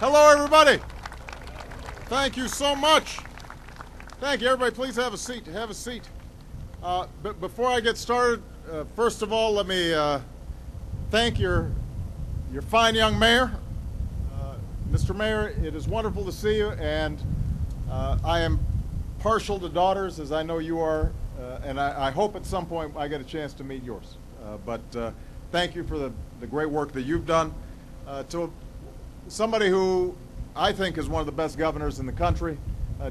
Hello, everybody. Thank you so much. Thank you, everybody. Please have a seat. Have a seat. But before I get started, first of all, let me thank your fine young mayor. Mr. Mayor, it is wonderful to see you, and I am partial to daughters, as I know you are, and I hope at some point I get a chance to meet yours. But thank you for the great work that you've done. To somebody who I think is one of the best governors in the country,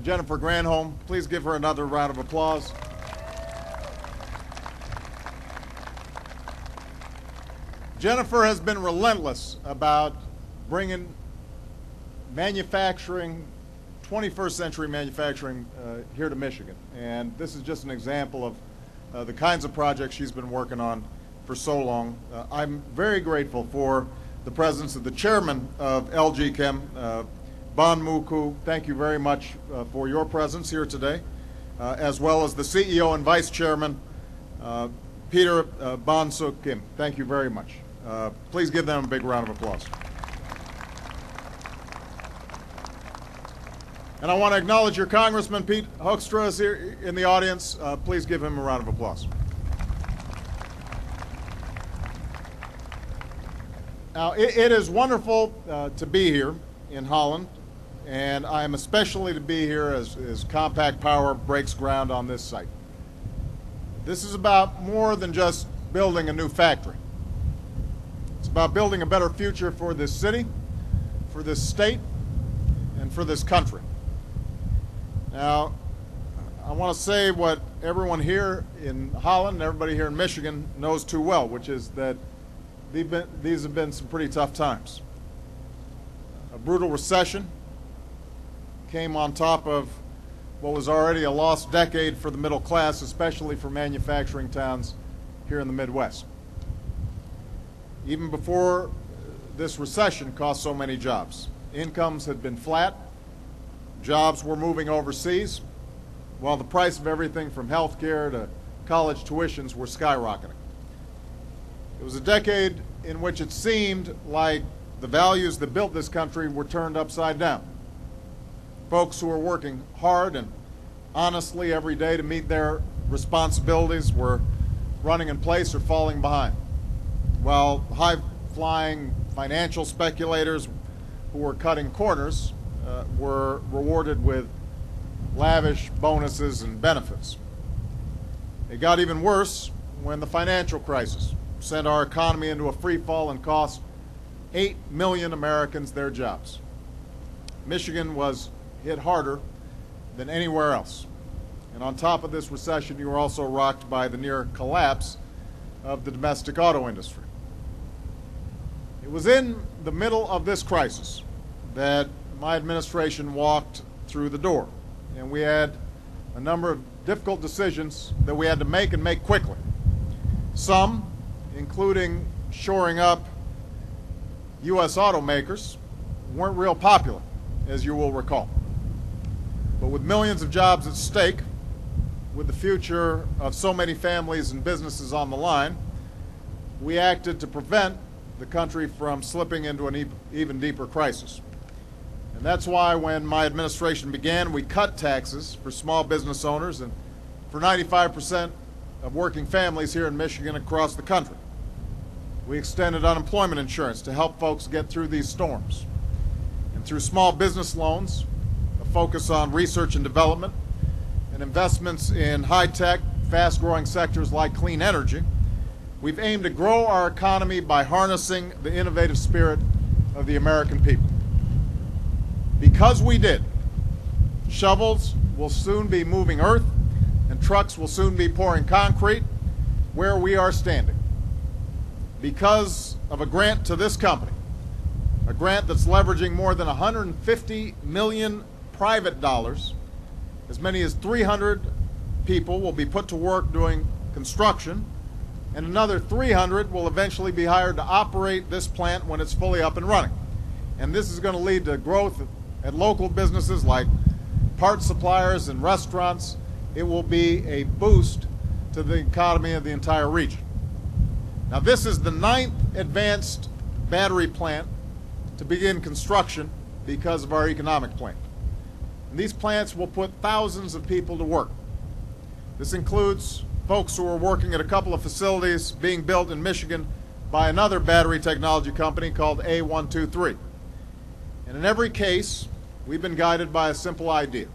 Jennifer Granholm. Please give her another round of applause. Jennifer has been relentless about bringing manufacturing, 21st century manufacturing here to Michigan. And this is just an example of the kinds of projects she's been working on for so long. I'm very grateful for the presence of the chairman of LG Chem, Ban Moo-Koo. Thank you very much for your presence here today, as well as the CEO and vice chairman, Peter Ban-Suk Kim. Thank you very much. Please give them a big round of applause. And I want to acknowledge your Congressman, Pete Hoekstra, is here in the audience. Please give him a round of applause. Now, it is wonderful to be here in Holland, and I am especially to be here as Compact Power breaks ground on this site. This is about more than just building a new factory. It's about building a better future for this city, for this state, and for this country. Now, I want to say what everyone here in Holland and everybody here in Michigan knows too well, which is that these have been some pretty tough times. A brutal recession came on top of what was already a lost decade for the middle class, especially for manufacturing towns here in the Midwest. Even before this recession cost so many jobs. Incomes had been flat, jobs were moving overseas, while the price of everything from health care to college tuitions were skyrocketing. It was a decade in which it seemed like the values that built this country were turned upside down. Folks who were working hard and honestly every day to meet their responsibilities were running in place or falling behind, while high-flying financial speculators who were cutting corners were rewarded with lavish bonuses and benefits. It got even worse when the financial crisis sent our economy into a free fall and cost 8 million Americans their jobs. Michigan was hit harder than anywhere else. And on top of this recession, you were also rocked by the near collapse of the domestic auto industry. It was in the middle of this crisis that my administration walked through the door, and we had a number of difficult decisions that we had to make and make quickly. Some, including shoring up U.S. automakers, weren't real popular, as you will recall. But with millions of jobs at stake, with the future of so many families and businesses on the line, we acted to prevent the country from slipping into an even deeper crisis. And that's why when my administration began, we cut taxes for small business owners and for 95% of working families here in Michigan across the country. We extended unemployment insurance to help folks get through these storms. And through small business loans, a focus on research and development, and investments in high-tech, fast-growing sectors like clean energy, we've aimed to grow our economy by harnessing the innovative spirit of the American people. Because we did, shovels will soon be moving earth, and trucks will soon be pouring concrete where we are standing. Because of a grant to this company, a grant that's leveraging more than 150 million private dollars, as many as 300 people will be put to work doing construction, and another 300 will eventually be hired to operate this plant when it's fully up and running. And this is going to lead to growth at local businesses like parts suppliers and restaurants. It will be a boost to the economy of the entire region. Now, this is the 9th advanced battery plant to begin construction because of our economic plan. And these plants will put thousands of people to work. This includes folks who are working at a couple of facilities being built in Michigan by another battery technology company called A123. And in every case, we've been guided by a simple idea.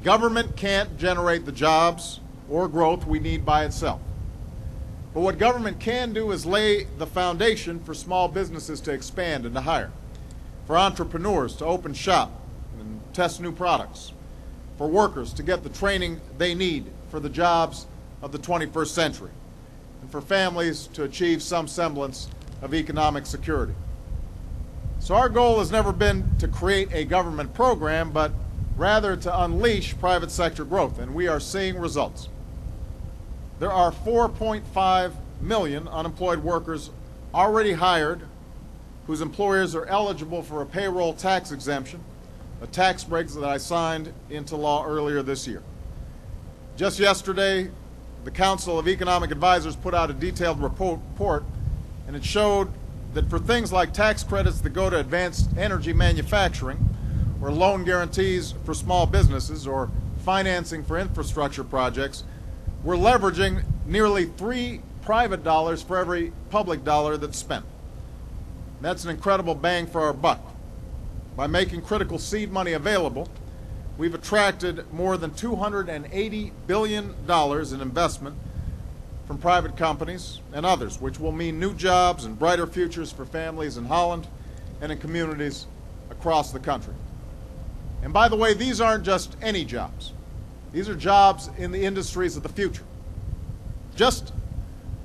Government can't generate the jobs or growth we need by itself. But what government can do is lay the foundation for small businesses to expand and to hire, for entrepreneurs to open shop and test new products, for workers to get the training they need for the jobs of the 21st century, and for families to achieve some semblance of economic security. So our goal has never been to create a government program, but rather to unleash private sector growth, and we are seeing results. There are 4.5 million unemployed workers already hired whose employers are eligible for a payroll tax exemption, a tax break that I signed into law earlier this year. Just yesterday, the Council of Economic Advisors put out a detailed report, and it showed that for things like tax credits that go to advanced energy manufacturing, or loan guarantees for small businesses, or financing for infrastructure projects, we're leveraging nearly 3 private dollars for every public dollar that's spent. That's an incredible bang for our buck. By making critical seed money available, we've attracted more than $280 billion in investment from private companies and others, which will mean new jobs and brighter futures for families in Holland and in communities across the country. And by the way, these aren't just any jobs. These are jobs in the industries of the future. Just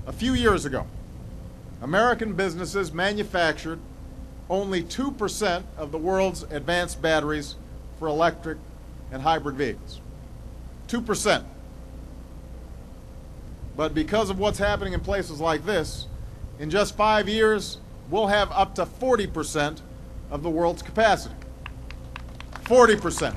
a few years ago, American businesses manufactured only 2% of the world's advanced batteries for electric and hybrid vehicles. 2%. But because of what's happening in places like this, in just 5 years, we'll have up to 40% of the world's capacity. 40%.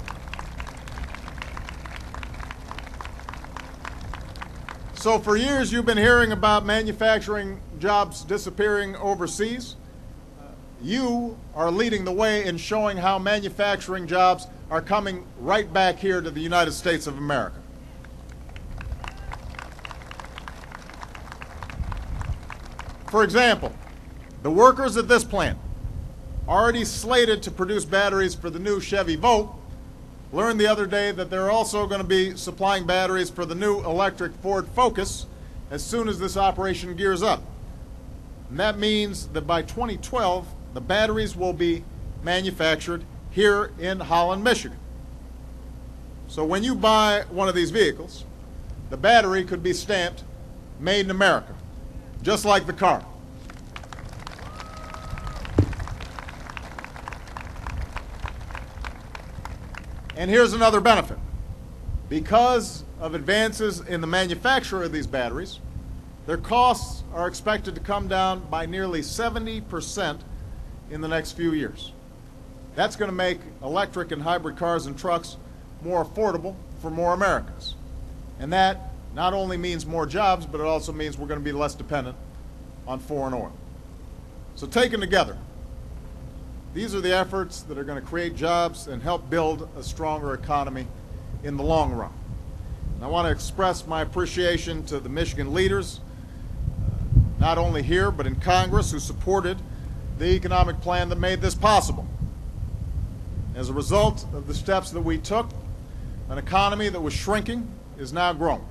So for years you've been hearing about manufacturing jobs disappearing overseas. You are leading the way in showing how manufacturing jobs are coming right back here to the United States of America. For example, the workers at this plant, already slated to produce batteries for the new Chevy Volt, learned the other day that they're also going to be supplying batteries for the new electric Ford Focus as soon as this operation gears up. And that means that by 2012, the batteries will be manufactured here in Holland, Michigan. So when you buy one of these vehicles, the battery could be stamped Made in America, just like the car. And here's another benefit. Because of advances in the manufacture of these batteries, their costs are expected to come down by nearly 70% in the next few years. That's going to make electric and hybrid cars and trucks more affordable for more Americans. And that not only means more jobs, but it also means we're going to be less dependent on foreign oil. So taken together, these are the efforts that are going to create jobs and help build a stronger economy in the long run. And I want to express my appreciation to the Michigan leaders, not only here but in Congress, who supported the economic plan that made this possible. As a result of the steps that we took, an economy that was shrinking is now growing.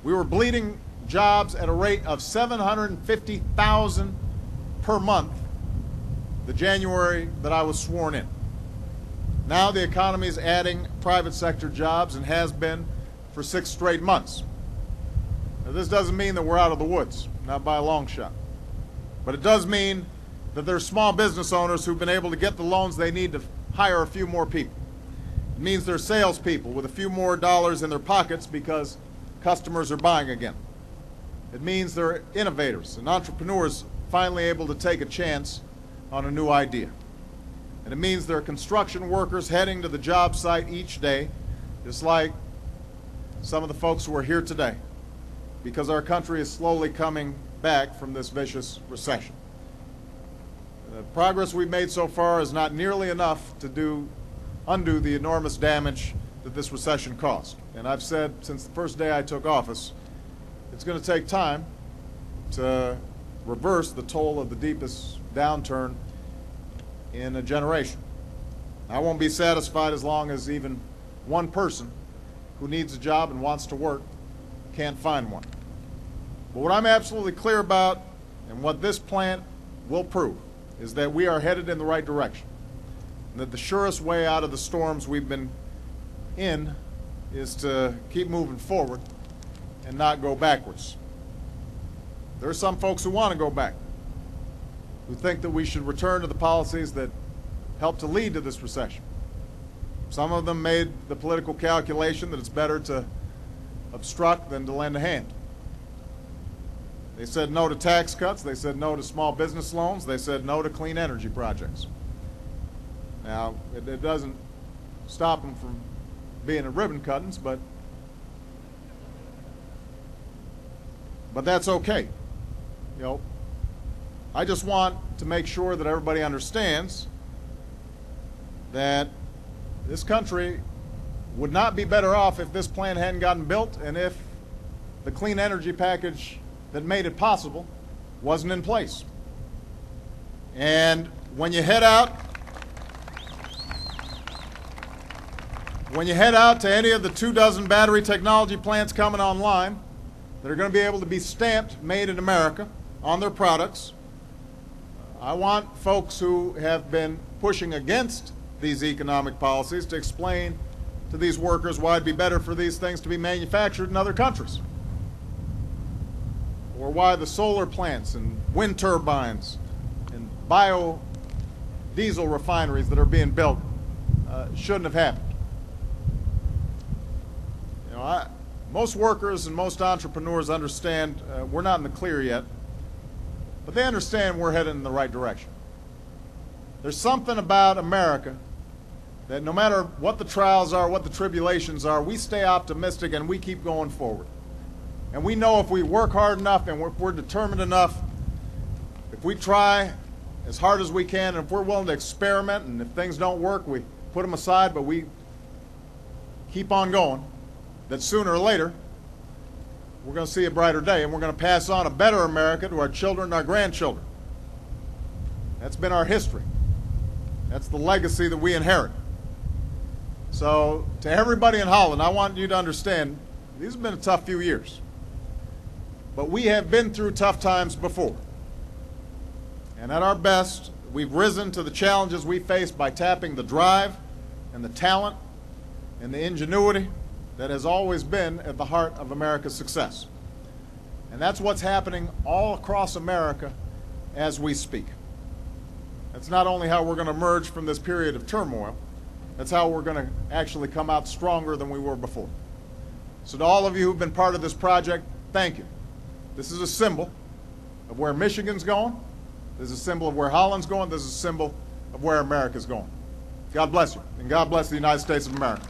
We were bleeding jobs at a rate of 750,000 per month the January that I was sworn in. Now the economy is adding private sector jobs and has been for 6 straight months. Now, this doesn't mean that we're out of the woods, not by a long shot. But it does mean that there are small business owners who've been able to get the loans they need to hire a few more people. It means there are salespeople with a few more dollars in their pockets because customers are buying again. It means there are innovators and entrepreneurs finally able to take a chance on a new idea. And it means there are construction workers heading to the job site each day, just like some of the folks who are here today, because our country is slowly coming back from this vicious recession. The progress we've made so far is not nearly enough to undo the enormous damage that this recession caused. And I've said since the first day I took office, it's going to take time to reverse the toll of the deepest downturn in a generation. I won't be satisfied as long as even one person who needs a job and wants to work can't find one. But what I'm absolutely clear about, and what this plan will prove, is that we are headed in the right direction, and that the surest way out of the storms we've been in is to keep moving forward and not go backwards. There are some folks who want to go back, who think that we should return to the policies that helped to lead to this recession. Some of them made the political calculation that it's better to obstruct than to lend a hand. They said no to tax cuts. They said no to small business loans. They said no to clean energy projects. Now, it doesn't stop them from being at ribbon cuttings, but that's okay. You know, I just want to make sure that everybody understands that this country would not be better off if this plan hadn't gotten built and if the clean energy package that made it possible wasn't in place. And when you head out to any of the 24 battery technology plants coming online that are going to be able to be stamped made in America on their products, I want folks who have been pushing against these economic policies to explain to these workers why it'd be better for these things to be manufactured in other countries, or why the solar plants and wind turbines and biodiesel refineries that are being built shouldn't have happened. You know, most workers and most entrepreneurs understand we're not in the clear yet, but they understand we're headed in the right direction. There's something about America that no matter what the trials are, what the tribulations are, we stay optimistic and we keep going forward. And we know if we work hard enough and if we're determined enough, if we try as hard as we can, and if we're willing to experiment, and if things don't work, we put them aside, but we keep on going, that sooner or later, we're going to see a brighter day, and we're going to pass on a better America to our children and our grandchildren. That's been our history. That's the legacy that we inherit. So to everybody in Holland, I want you to understand, these have been a tough few years. But we have been through tough times before. And at our best, we've risen to the challenges we face by tapping the drive and the talent and the ingenuity that has always been at the heart of America's success. And that's what's happening all across America as we speak. That's not only how we're going to emerge from this period of turmoil, that's how we're going to actually come out stronger than we were before. So to all of you who've been part of this project, thank you. This is a symbol of where Michigan's going. This is a symbol of where Holland's going. This is a symbol of where America's going. God bless you, and God bless the United States of America.